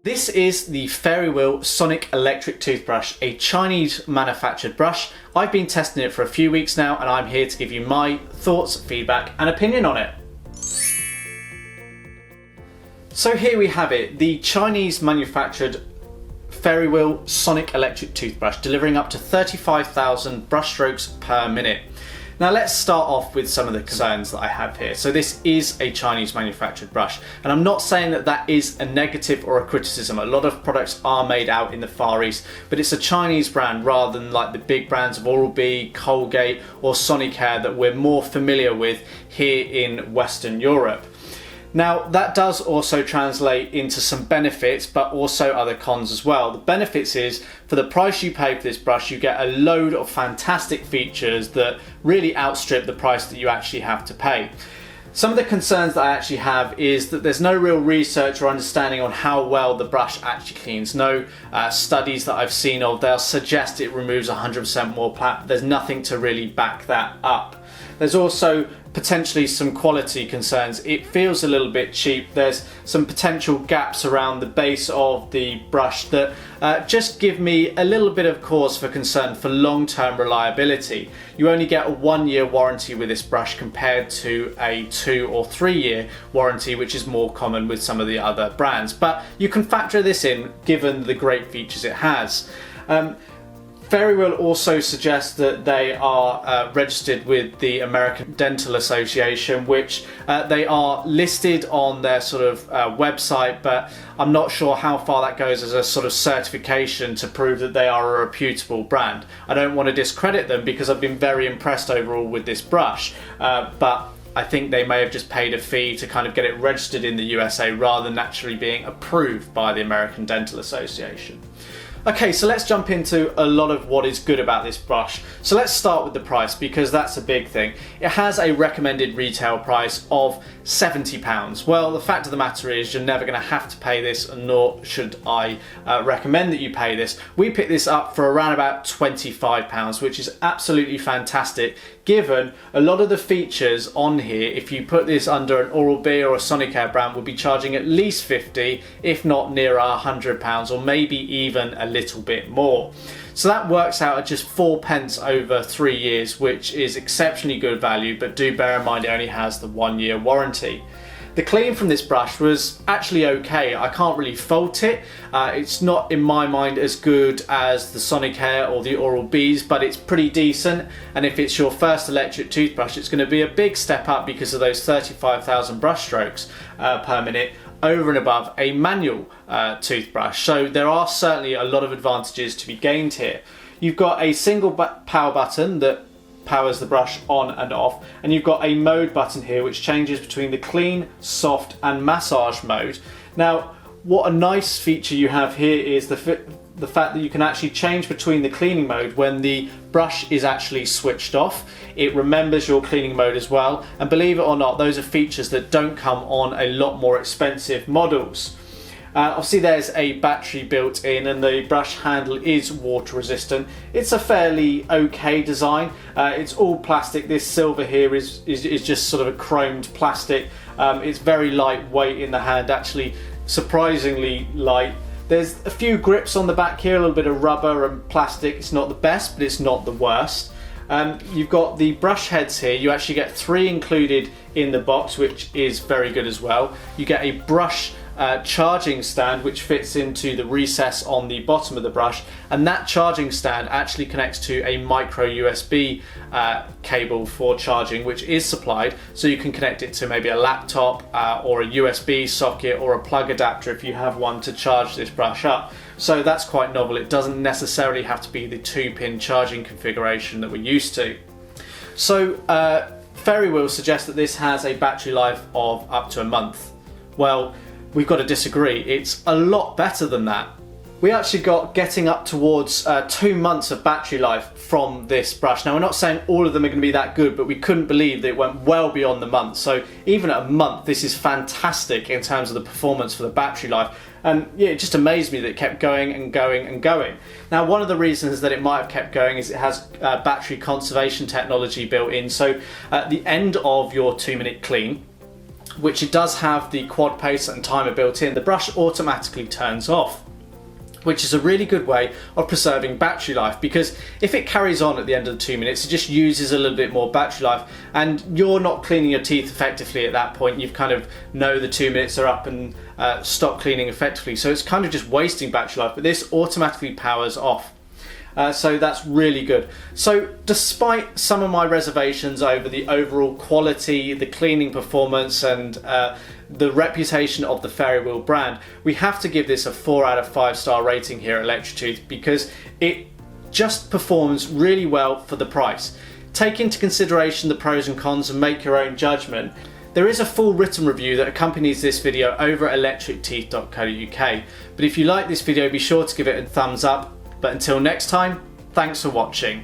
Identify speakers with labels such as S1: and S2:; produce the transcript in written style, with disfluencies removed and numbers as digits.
S1: This is the Fairywill Sonic Electric Toothbrush, a Chinese manufactured brush. I've been testing it for a few weeks now and I'm here to give you my thoughts, feedback and opinion on it. So here we have it, the Chinese manufactured Fairywill Sonic Electric Toothbrush, delivering up to 35,000 brush strokes per minute. Now let's start off with some of the concerns that I have here. So this is a Chinese manufactured brush, and I'm not saying that that is a negative or a criticism. A lot of products are made out in the Far East, but it's a Chinese brand rather than like the big brands of Oral-B, Colgate or Sonicare that we're more familiar with here in Western Europe. Now that does also translate into some benefits, but also other cons as well. The benefits is, for the price you pay for this brush, you get a load of fantastic features that really outstrip the price that you actually have to pay. Some of the concerns that I actually have is that there's no real research or understanding on how well the brush actually cleans. No studies that I've seen of, they'll suggest it removes 100% more plaque. There's nothing to really back that up. There's also potentially some quality concerns. It feels a little bit cheap. There's some potential gaps around the base of the brush that just give me a little bit of cause for concern for long-term reliability. You only get a 1-year warranty with this brush compared to a 2 or 3-year warranty, which is more common with some of the other brands. But you can factor this in given the great features it has. Fairywill also suggests that they are registered with the American Dental Association, which they are listed on their sort of website, but I'm not sure how far that goes as a sort of certification to prove that they are a reputable brand. I don't want to discredit them because I've been very impressed overall with this brush, but I think they may have just paid a fee to kind of get it registered in the USA rather than actually being approved by the American Dental Association. Okay, so let's jump into a lot of what is good about this brush. So let's start with the price, because that's a big thing. It has a recommended retail price of £70. Well, the fact of the matter is you're never going to have to pay this, nor should I recommend that you pay this. We picked this up for around about £25, which is absolutely fantastic, given a lot of the features on here, if you put this under an Oral-B or a Sonicare brand, would be charging at least £50, if not nearer £100, or maybe even a little bit more. So that works out at just 4p over 3 years, which is exceptionally good value, but do bear in mind it only has the 1-year warranty. The clean from this brush was actually okay. I can't really fault it. It's not, in my mind, as good as the Sonicare or the Oral-Bs, but it's pretty decent. And if it's your first electric toothbrush, it's going to be a big step up because of those 35,000 brush strokes per minute over and above a manual toothbrush. So there are certainly a lot of advantages to be gained here. You've got a single power button that powers the brush on and off, and you've got a mode button here which changes between the clean, soft and massage mode. Now what a nice feature you have here is the fact that you can actually change between the cleaning mode when the brush is actually switched off. It remembers your cleaning mode as well, and believe it or not, those are features that don't come on a lot more expensive models. Obviously there's a battery built in, and the brush handle is water resistant. It's a fairly okay design. It's all plastic. This silver here is just sort of a chromed plastic. It's very lightweight in the hand, actually surprisingly light. There's a few grips on the back here, a little bit of rubber and plastic. It's not the best, but it's not the worst. You've got the brush heads here. You actually get 3 included in the box, which is very good as well. You get a brush charging stand which fits into the recess on the bottom of the brush, and that charging stand actually connects to a micro USB cable for charging, which is supplied, so you can connect it to maybe a laptop or a USB socket or a plug adapter if you have one to charge this brush up. So that's quite novel. It doesn't necessarily have to be the 2-pin charging configuration that we're used to. So Fairywill suggests that this has a battery life of up to a month. Well, we've got to disagree. It's a lot better than that. We actually got getting up towards 2 months of battery life from this brush. Now we're not saying all of them are going to be that good, but we couldn't believe that it went well beyond the month. So even at a month, this is fantastic in terms of the performance for the battery life. And yeah, it just amazed me that it kept going and going and going. Now one of the reasons that it might have kept going is it has battery conservation technology built in. So at the end of your 2-minute clean, which it does have the quad pace and timer built in, the brush automatically turns off, which is a really good way of preserving battery life, because if it carries on at the end of the 2 minutes, it just uses a little bit more battery life and you're not cleaning your teeth effectively at that point. You've kind of know the 2 minutes are up and stop cleaning effectively, so it's kind of just wasting battery life, but this automatically powers off. So that's really good. So despite some of my reservations over the overall quality, the cleaning performance and the reputation of the Fairywill brand, we have to give this a 4 out of 5 star rating here at Electrotooth, because it just performs really well for the price. Take into consideration the pros and cons and make your own judgment. There is a full written review that accompanies this video over at electricteeth.co.uk, but if you like this video, be sure to give it a thumbs up. But until next time, thanks for watching.